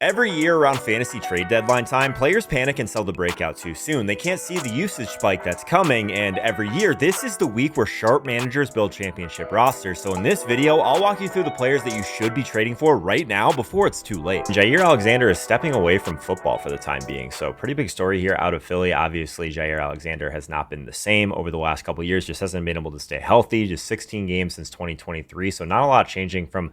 Every year around fantasy trade deadline time, players panic and sell the breakout too soon. They can't see the usage spike that's coming, and every year, this is the week where sharp managers build championship rosters. So in this video, I'll walk you through the players that you should be trading for right now before it's too late. Jair Alexander is stepping away from football for the time being, so pretty big story here out of Philly. Obviously, Jair Alexander has not been the same over the last couple of years, just hasn't been able to stay healthy, just 16 games since 2023, so not a lot changing from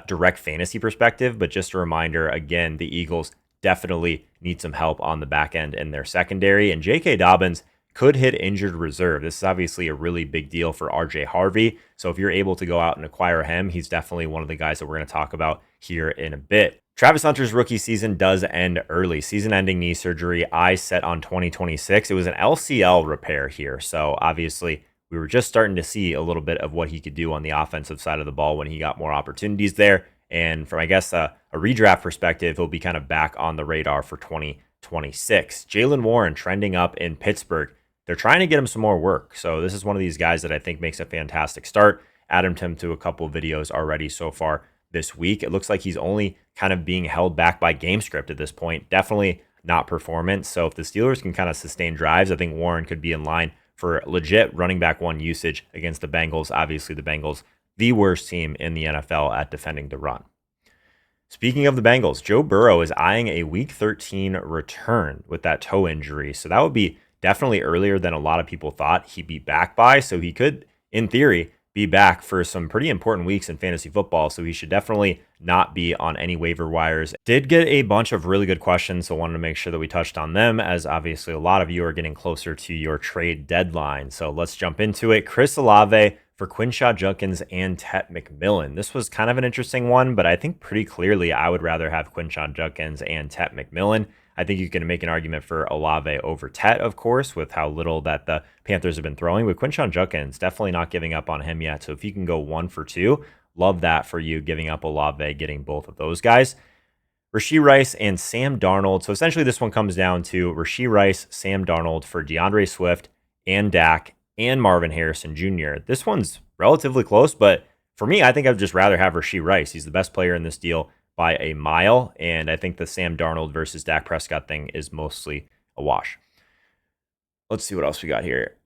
direct fantasy perspective, but just a reminder, again, the Eagles definitely need some help on the back end in their secondary, and J.K. Dobbins could hit injured reserve. This is obviously a really big deal for R.J. Harvey, so if you're able to go out and acquire him, he's definitely one of the guys that we're going to talk about here in a bit. Travis Hunter's rookie season does end early. Season-ending knee surgery, eyes set on 2026. It was an LCL repair here, so obviously we were just starting to see a little bit of what he could do on the offensive side of the ball when he got more opportunities there. And from, I guess, a redraft perspective, he'll be kind of back on the radar for 2026. Jaylen Warren trending up in Pittsburgh. They're trying to get him some more work. So this is one of these guys that I think makes a fantastic start. Added him to a couple of videos already so far this week. It looks like he's only kind of being held back by game script at this point. Definitely not performance. So if the Steelers can kind of sustain drives, I think Warren could be in line for legit running back one usage against the Bengals. Obviously, the Bengals, the worst team in the NFL at defending the run. Speaking of the Bengals, Joe Burrow is eyeing a Week 13 return with that toe injury. So that would be definitely earlier than a lot of people thought he'd be back by. So he could, in theory, be back for some pretty important weeks in fantasy football. So he should definitely not be on any waiver wires. Did get a bunch of really good questions, so wanted to make sure that we touched on them, as obviously a lot of you are getting closer to your trade deadline. So let's jump into it. Chris Olave for Quinshon, Judkins, and Tet McMillan. This was kind of an interesting one, but I think pretty clearly I would rather have Quinshon, Judkins, and Tet McMillan. I think you can make an argument for Olave over Tet, of course, with how little that the Panthers have been throwing. With Quinshon Judkins, definitely not giving up on him yet. So if you can go 1 for 2, love that for you, giving up Olave, getting both of those guys. Rashee Rice and Sam Darnold. So essentially this one comes down to Rashee Rice, Sam Darnold for DeAndre Swift and Dak and Marvin Harrison Jr. This one's relatively close, but for me, I think I'd just rather have Rashee Rice. He's the best player in this deal by a mile, and I think the Sam Darnold versus Dak Prescott thing is mostly a wash. Let's see what else we got here.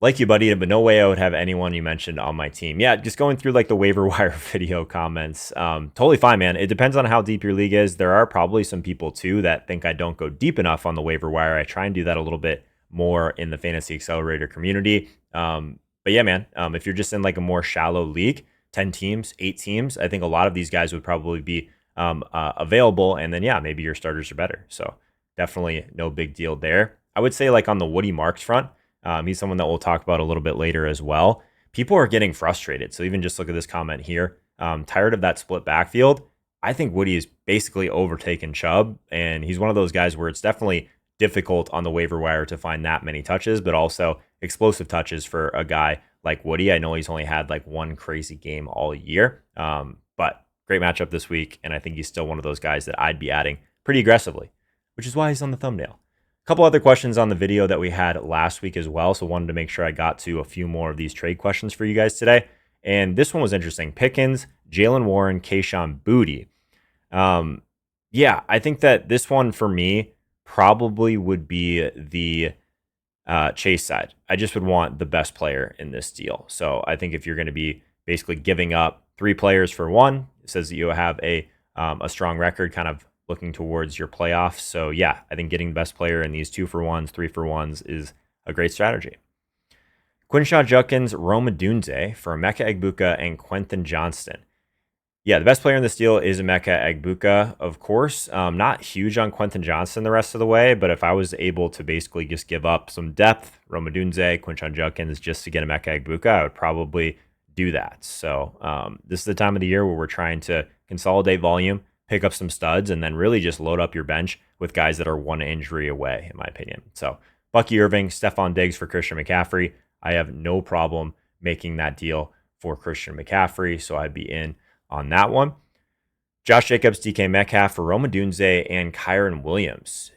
Like you, buddy, but no way I would have anyone you mentioned on my team. Yeah, just going through like the waiver wire video comments. Totally fine, man. It depends on how deep your league is. There are probably some people too that think I don't go deep enough on the waiver wire. I try and do that a little bit more in the Fantasy Accelerator community. But yeah, man, if you're just in like a more shallow league, 10 teams, 8 teams, I think a lot of these guys would probably be available. And then, yeah, maybe your starters are better. So definitely no big deal there. I would say like on the Woody Marks front, he's someone that we'll talk about a little bit later as well. People are getting frustrated. So even just look at this comment here. Tired of that split backfield. I think Woody is basically overtaken Chubb. And he's one of those guys where it's definitely difficult on the waiver wire to find that many touches, but also explosive touches for a guy like Woody. I know he's only had like one crazy game all year, but great matchup this week. And I think he's still one of those guys that I'd be adding pretty aggressively, which is why he's on the thumbnail. A couple other questions on the video that we had last week as well. So wanted to make sure I got to a few more of these trade questions for you guys today. And this one was interesting. Pickens, Jaylen Warren, Kayshon Boutte. Yeah, I think that this one for me probably would be the Chase side. I just would want the best player in this deal. So I think if you're going to be basically giving up 3 players for one, it says that you have a strong record kind of looking towards your playoffs. So yeah, I think getting the best player in these 2-for-1s, 3-for-1s is a great strategy. Quinshon Judkins, Rome Odunze for Emeka Egbuka and Quentin Johnston. Yeah, the best player in this deal is Emeka Egbuka, of course. Not huge on Quentin Johnston the rest of the way, but if I was able to basically just give up some depth, Rome Odunze, Quinshon Judkins, just to get Emeka Egbuka, I would probably do that. So this is the time of the year where we're trying to consolidate volume, pick up some studs, and then really just load up your bench with guys that are one injury away, in my opinion. So Bucky Irving, Stephon Diggs for Christian McCaffrey. I have no problem making that deal for Christian McCaffrey, so I'd be in on that one. Josh Jacobs, DK Metcalf for Rome Odunze and Kyron Williams.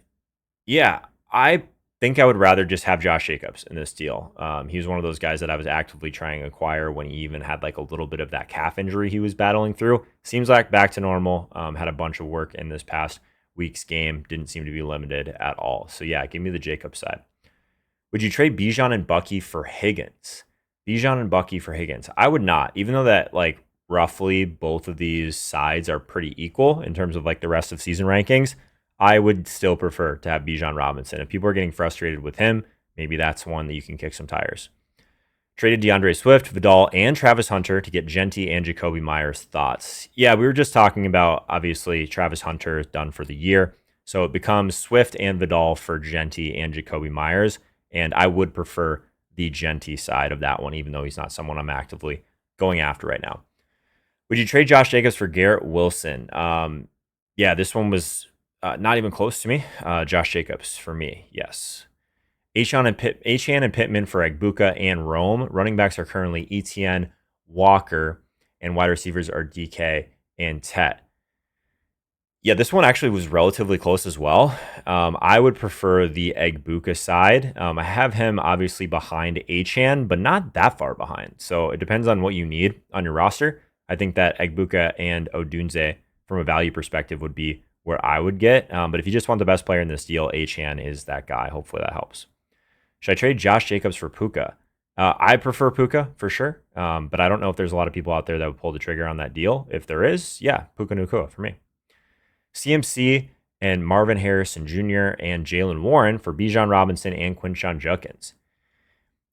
Yeah, I think I would rather just have Josh Jacobs in this deal. He was one of those guys that I was actively trying to acquire when he even had like a little bit of that calf injury he was battling through. Seems like back to normal. Had a bunch of work in this past week's game. Didn't seem to be limited at all. So yeah, give me the Jacobs side. Would you trade Bijan and Bucky for Higgins? Bijan and Bucky for Higgins. I would not, even though that like roughly both of these sides are pretty equal in terms of like the rest of season rankings. I would still prefer to have Bijan Robinson. If people are getting frustrated with him, maybe that's one that you can kick some tires. Traded DeAndre Swift, Vidal, and Travis Hunter to get Genty and Jacoby Myers. Thoughts? Yeah, we were just talking about, obviously, Travis Hunter is done for the year. So it becomes Swift and Vidal for Genty and Jacoby Myers. And I would prefer the Genty side of that one, even though he's not someone I'm actively going after right now. Would you trade Josh Jacobs for Garrett Wilson? Yeah, this one was not even close to me. Josh Jacobs for me, yes. Achan and Pittman for Egbuka and Rome. Running backs are currently ETN, Walker, and wide receivers are DK and Tet. Yeah, this one actually was relatively close as well. I would prefer the Egbuka side. I have him obviously behind Achan, but not that far behind. So it depends on what you need on your roster. I think that Egbuka and Odunze, from a value perspective, would be where I would get. But if you just want the best player in this deal, Achan is that guy. Hopefully that helps. Should I trade Josh Jacobs for Puka? I prefer Puka for sure, but I don't know if there's a lot of people out there that would pull the trigger on that deal. If there is, yeah, Puka Nacua for me. CMC and Marvin Harrison Jr. and Jaylen Warren for Bijan Robinson and Quinshon Judkins.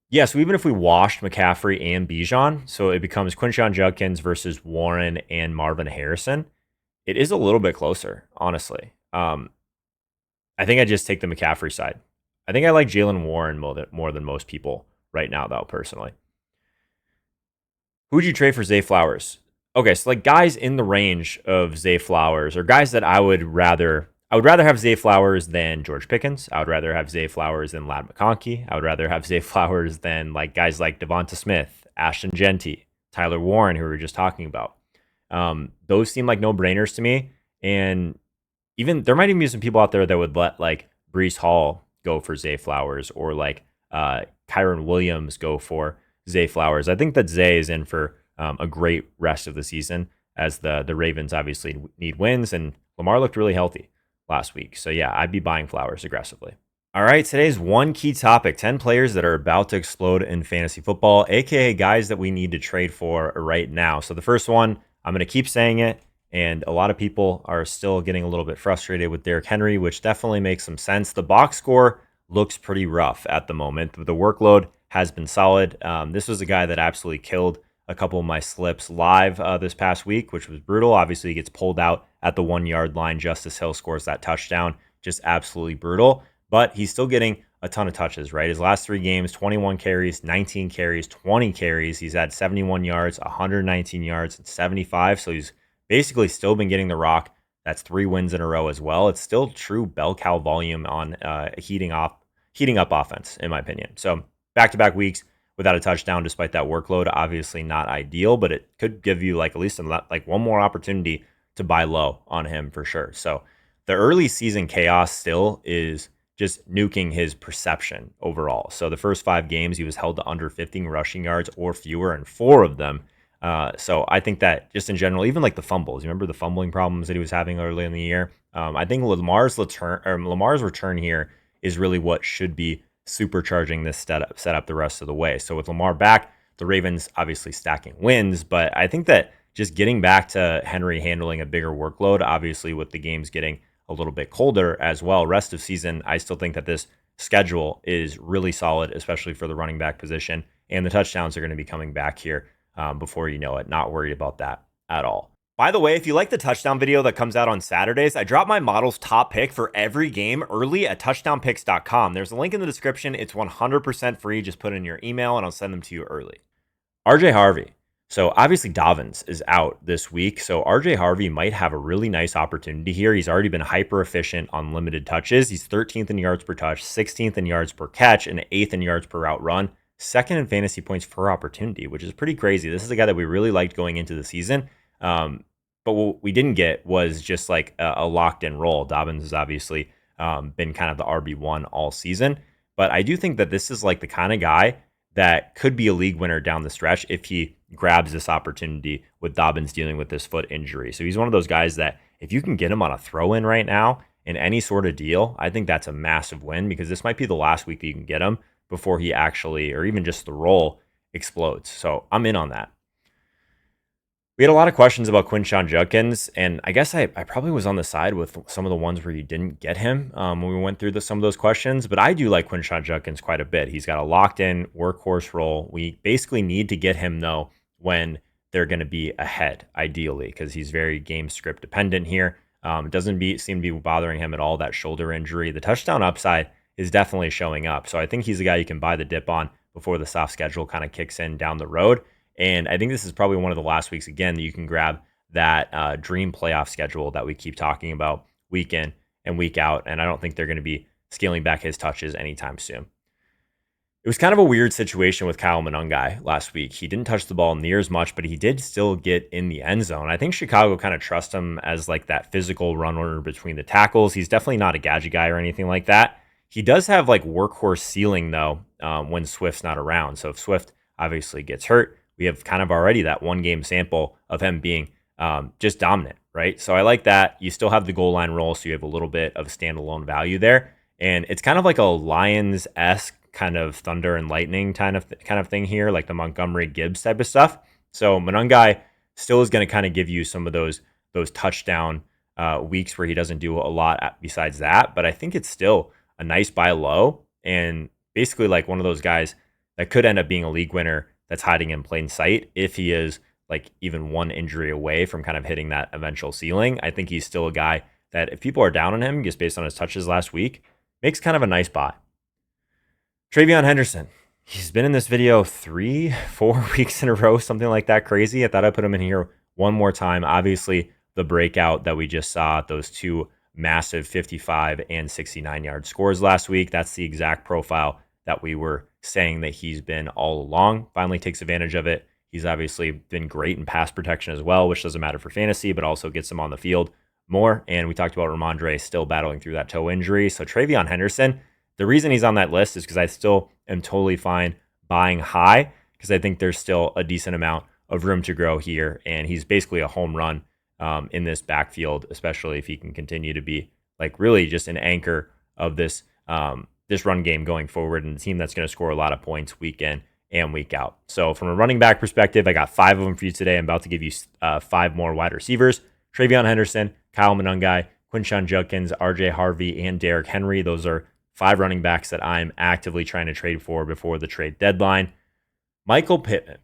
Yeah, so even if we washed McCaffrey and Bijan, so it becomes Quinshon Judkins versus Warren and Marvin Harrison, it is a little bit closer, honestly. I think I just take the McCaffrey side. I think I like Jaylen Warren more than most people right now, though, personally. Who would you trade for Zay Flowers? Okay, so like guys in the range of Zay Flowers, or guys that I would rather have Zay Flowers than George Pickens. I would rather have Zay Flowers than Ladd McConkey. I would rather have Zay Flowers than like guys like Devonta Smith, Ashton Genty, Tyler Warren, who we were just talking about. Those seem like no-brainers to me. And even there might even be some people out there that would let like Breece Hall go for Zay Flowers, or like Kyron Williams go for Zay Flowers. I think that Zay is in for a great rest of the season, as the Ravens obviously need wins, and Lamar looked really healthy last week. So yeah, I'd be buying Flowers aggressively. All right, today's one key topic, 10 players that are about to explode in fantasy football, aka guys that we need to trade for right now. So the first one, I'm going to keep saying it, and a lot of people are still getting a little bit frustrated with Derrick Henry, which definitely makes some sense. The box score looks pretty rough at the moment. The workload has been solid. This was a guy that absolutely killed a couple of my slips live this past week, which was brutal. Obviously, he gets pulled out at the 1 yard line. Justice Hill scores that touchdown. Just absolutely brutal. But he's still getting a ton of touches, right? His last 3 games, 21 carries, 19 carries, 20 carries. He's had 71 yards, 119 yards, and 75. So he's basically still been getting the rock. That's 3 wins in a row as well. It's still true bell cow volume on heating up offense, in my opinion. So back-to-back weeks without a touchdown, despite that workload, obviously not ideal, but it could give you like at least like one more opportunity to buy low on him for sure. So the early season chaos still is just nuking his perception overall. So the first 5 games, he was held to under 15 rushing yards or fewer in 4 of them. So I think that just in general, even like the fumbles, you remember the fumbling problems that he was having early in the year? I think Lamar's return here is really what should be supercharging this setup the rest of the way. So with Lamar back, the Ravens obviously stacking wins, but I think that just getting back to Henry handling a bigger workload, obviously with the games getting a little bit colder as well, rest of season, I still think that this schedule is really solid, especially for the running back position, and the touchdowns are going to be coming back here before you know it. Not worried about that at all. By the way, if you like the touchdown video that comes out on Saturdays, I drop my model's top pick for every game early at touchdownpicks.com. There's a link in the description. It's 100% free. Just put in your email and I'll send them to you early. RJ Harvey. So obviously Dobbins is out this week. So RJ Harvey might have a really nice opportunity here. He's already been hyper efficient on limited touches. He's 13th in yards per touch, 16th in yards per catch, and 8th in yards per route run. 2nd in fantasy points per opportunity, which is pretty crazy. This is a guy that we really liked going into the season. But what we didn't get was just like a locked in role. Dobbins has obviously been kind of the RB1 all season. But I do think that this is like the kind of guy that could be a league winner down the stretch if he grabs this opportunity with Dobbins dealing with this foot injury. So he's one of those guys that if you can get him on a throw in right now in any sort of deal, I think that's a massive win because this might be the last week that you can get him before he actually, or even just the role explodes. So I'm in on that. We had a lot of questions about Quinshon Judkins, and I guess I probably was on the side with some of the ones where you didn't get him when we went through some of those questions, but I do like Quinshon Judkins quite a bit. He's got a locked-in workhorse role. We basically need to get him, though, when they're going to be ahead, ideally, because he's very game script dependent here. It doesn't seem to be bothering him at all, that shoulder injury. The touchdown upside is definitely showing up, so I think he's a guy you can buy the dip on before the soft schedule kind of kicks in down the road. And I think this is probably one of the last weeks, again, that you can grab that dream playoff schedule that we keep talking about week in and week out. And I don't think they're going to be scaling back his touches anytime soon. It was kind of a weird situation with Kyle Monangai last week. He didn't touch the ball near as much, but he did still get in the end zone. I think Chicago kind of trusts him as like that physical runner between the tackles. He's definitely not a gadget guy or anything like that. He does have like workhorse ceiling, though, when Swift's not around. So if Swift obviously gets hurt, we have kind of already that one game sample of him being just dominant, right? So I like that. You still have the goal line role, so you have a little bit of standalone value there. And it's kind of like a Lions-esque kind of thunder and lightning kind of thing here, like the Montgomery Gibbs type of stuff. So Monangai still is going to kind of give you some of those touchdown weeks where he doesn't do a lot besides that. But I think it's still a nice buy low and basically like one of those guys that could end up being a league winner that's hiding in plain sight if he is like even one injury away from kind of hitting that eventual ceiling. I think he's still a guy that if people are down on him just based on his touches last week, makes kind of a nice buy. TreVeyon Henderson. He's been in this video 3-4 weeks in a row, something like that crazy. I thought I'd put him in here one more time. Obviously, the breakout that we just saw, those two massive 55 and 69 yard scores last week, that's the exact profile that we were saying that he's been all along. Finally takes advantage of it. He's obviously been great in pass protection as well, which doesn't matter for fantasy, but also gets him on the field more. And we talked about Ramondre still battling through that toe injury. So TreVeyon Henderson, the reason he's on that list is because I still am totally fine buying high because I think there's still a decent amount of room to grow here. And he's basically a home run in this backfield, especially if he can continue to be like really just an anchor of this this run game going forward and the team that's going to score a lot of points week in and week out. So from a running back perspective, I got 5 of them for you today. I'm about to give you 5 more wide receivers. TreVeyon Henderson, Kyle Monangai, Quinshon Judkins, RJ Harvey, and Derrick Henry. Those are 5 running backs that I'm actively trying to trade for before the trade deadline. Michael Pittman.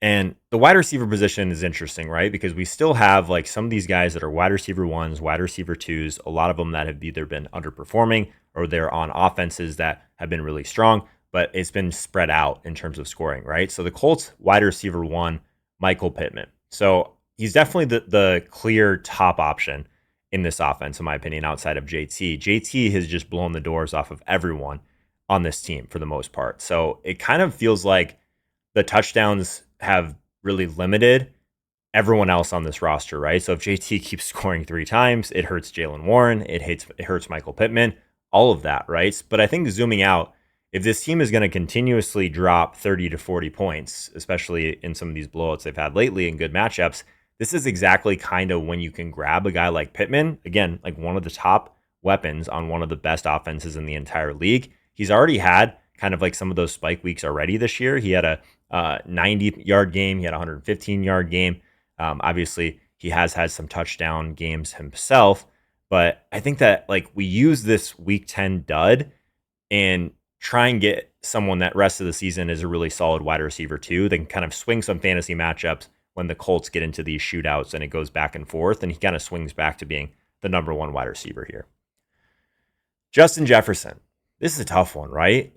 And the wide receiver position is interesting, right? Because we still have like some of these guys that are wide receiver 1s, wide receiver 2s, a lot of them that have either been underperforming or they're on offenses that have been really strong, but it's been spread out in terms of scoring, right? So the Colts wide receiver 1, Michael Pittman. So he's definitely the clear top option in this offense, in my opinion, outside of JT. JT has just blown the doors off of everyone on this team for the most part. So it kind of feels like the touchdowns have really limited everyone else on this roster, right? So if JT keeps scoring 3 times, it hurts Jaylen Warren, it hurts Michael Pittman, all of that, right? But I think zooming out, if this team is going to continuously drop 30 to 40 points, especially in some of these blowouts they've had lately in good matchups, this is exactly kind of when you can grab a guy like Pittman, again, like one of the top weapons on one of the best offenses in the entire league. He's already had kind of like some of those spike weeks already this year. He had a 90-yard game. He had a 115-yard game. Obviously, he has had some touchdown games himself. But I think that like we use this Week 10 dud and try and get someone that rest of the season is a really solid wide receiver too. They can kind of swing some fantasy matchups when the Colts get into these shootouts and it goes back and forth. And he kind of swings back to being the number 1 wide receiver here. Justin Jefferson. This is a tough one, right?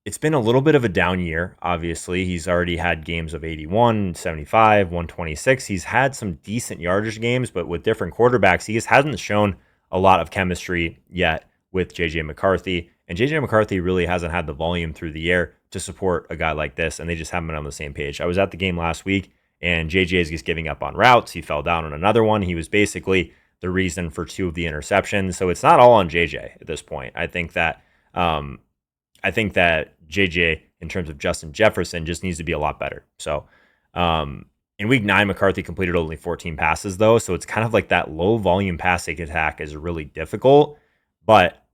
It's been a little bit of a down year, obviously. He's already had games of 81, 75, 126. He's had some decent yardage games, but with different quarterbacks, he just hasn't shown a lot of chemistry yet with J.J. McCarthy. And J.J. McCarthy really hasn't had the volume through the air to support a guy like this, and they just haven't been on the same page. I was at the game last week, and J.J. is just giving up on routes. He fell down on another one. He was basically the reason for 2 of the interceptions. So it's not all on J.J. at this point. I think that I think that JJ, in terms of Justin Jefferson, just needs to be a lot better. So in week 9, McCarthy completed only 14 passes, though. So it's kind of like that low volume passing attack is really difficult. But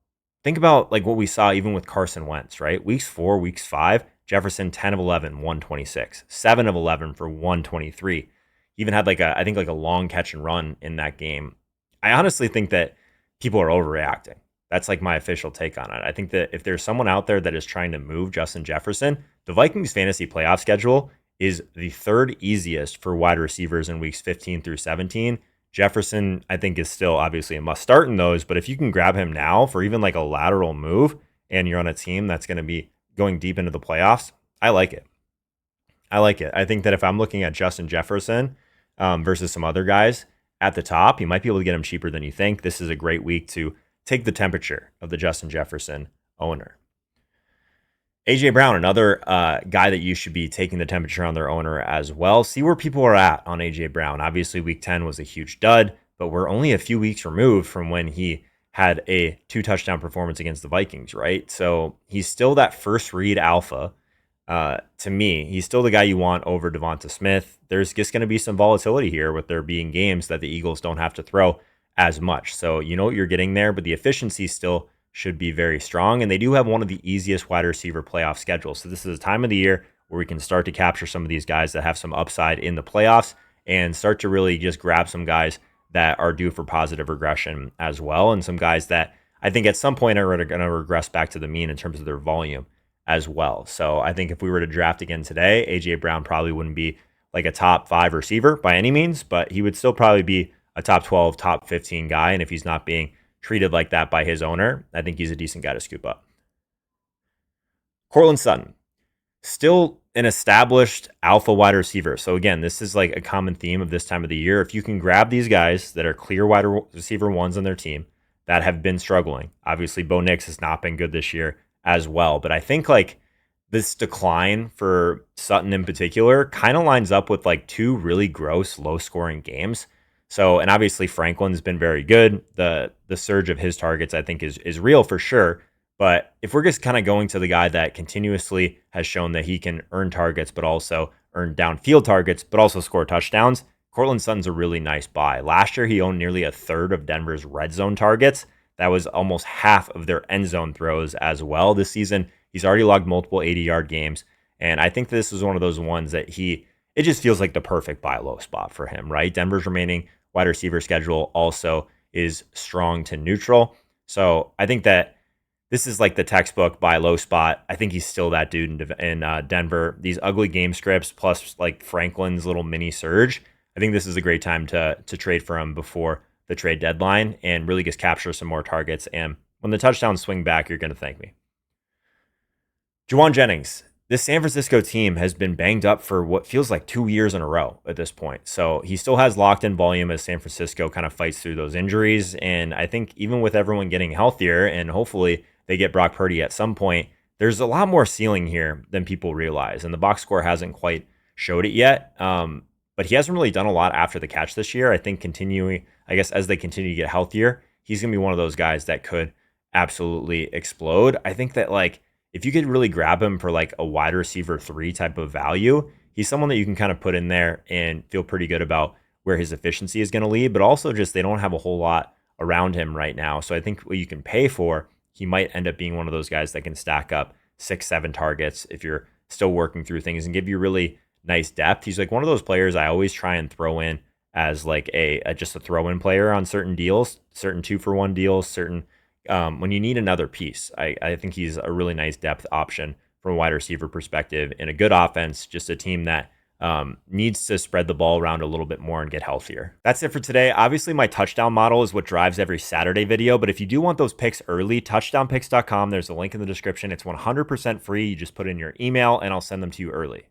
think about like what we saw even with Carson Wentz, right? Weeks 4, weeks 5, Jefferson 10 of 11, 126, 7 of 11 for 123. Even had I think a long catch and run in that game. I honestly think that people are overreacting. That's like my official take on it. I think that if there's someone out there that is trying to move Justin Jefferson, the Vikings fantasy playoff schedule is the 3rd easiest for wide receivers in weeks 15 through 17. Jefferson, I think, is still obviously a must start in those, but if you can grab him now for even like a lateral move and you're on a team that's going to be going deep into the playoffs, I like it. I think that if I'm looking at Justin Jefferson versus some other guys at the top, you might be able to get him cheaper than you think. This is a great week to take the temperature of the Justin Jefferson owner. AJ Brown, another guy that you should be taking the temperature on their owner as well. See where people are at on AJ Brown. Obviously, week 10 was a huge dud, but we're only a few weeks removed from when he had a 2-touchdown performance against the Vikings, right? So he's still that first read alpha. To me, he's still the guy you want over Devonta Smith. There's just going to be some volatility here with there being games that the Eagles don't have to throw as much. So you know what you're getting there, but the efficiency still should be very strong. And they do have one of the easiest wide receiver playoff schedules. So this is a time of the year where we can start to capture some of these guys that have some upside in the playoffs and start to really just grab some guys that are due for positive regression as well. And some guys that I think at some point are going to regress back to the mean in terms of their volume as well. So I think if we were to draft again today, AJ Brown probably wouldn't be like a top 5 receiver by any means, but he would still probably be a top 12, top 15 guy. And if he's not being treated like that by his owner, I think he's a decent guy to scoop up. Courtland Sutton, still an established alpha wide receiver. So again, this is like a common theme of this time of the year. If you can grab these guys that are clear wide receiver ones on their team that have been struggling, obviously Bo Nix has not been good this year as well. But I think like this decline for Sutton in particular kind of lines up with like 2 really gross, low scoring games. So, and obviously Franklin's been very good. The surge of his targets, I think, is real for sure. But if we're just kind of going to the guy that continuously has shown that he can earn targets, but also earn downfield targets, but also score touchdowns, Courtland Sutton's a really nice buy. Last year, he owned nearly a third of Denver's red zone targets. That was almost half of their end zone throws as well. This season, he's already logged multiple 80-yard games. And I think this is one of those ones that it just feels like the perfect buy low spot for him, right? Denver's remaining wide receiver schedule also is strong to neutral. So I think that this is like the textbook buy low spot. I think he's still that dude in Denver. These ugly game scripts plus like Franklin's little mini surge. I think this is a great time to trade for him before the trade deadline and really just capture some more targets. And when the touchdowns swing back, you're going to thank me. Jauan Jennings. This San Francisco team has been banged up for what feels like 2 years in a row at this point. So he still has locked in volume as San Francisco kind of fights through those injuries. And I think even with everyone getting healthier and hopefully they get Brock Purdy at some point, there's a lot more ceiling here than people realize. And the box score hasn't quite showed it yet. But he hasn't really done a lot after the catch this year. I think continuing, I guess, as they continue to get healthier, he's going to be one of those guys that could absolutely explode. I think that like, if you could really grab him for like a wide receiver 3 type of value, he's someone that you can kind of put in there and feel pretty good about where his efficiency is going to lead, but also just they don't have a whole lot around him right now. So I think what you can pay for, he might end up being one of those guys that can stack up 6-7 targets if you're still working through things and give you really nice depth. He's like one of those players I always try and throw in as like just a throw-in player on certain deals, certain 2-for-1 deals, certain when you need another piece. I think he's a really nice depth option from a wide receiver perspective in a good offense, just a team that needs to spread the ball around a little bit more and get healthier. That's it for today. Obviously, my touchdown model is what drives every Saturday video, but if you do want those picks early, touchdownpicks.com, there's a link in the description. It's 100% free. You just put in your email and I'll send them to you early.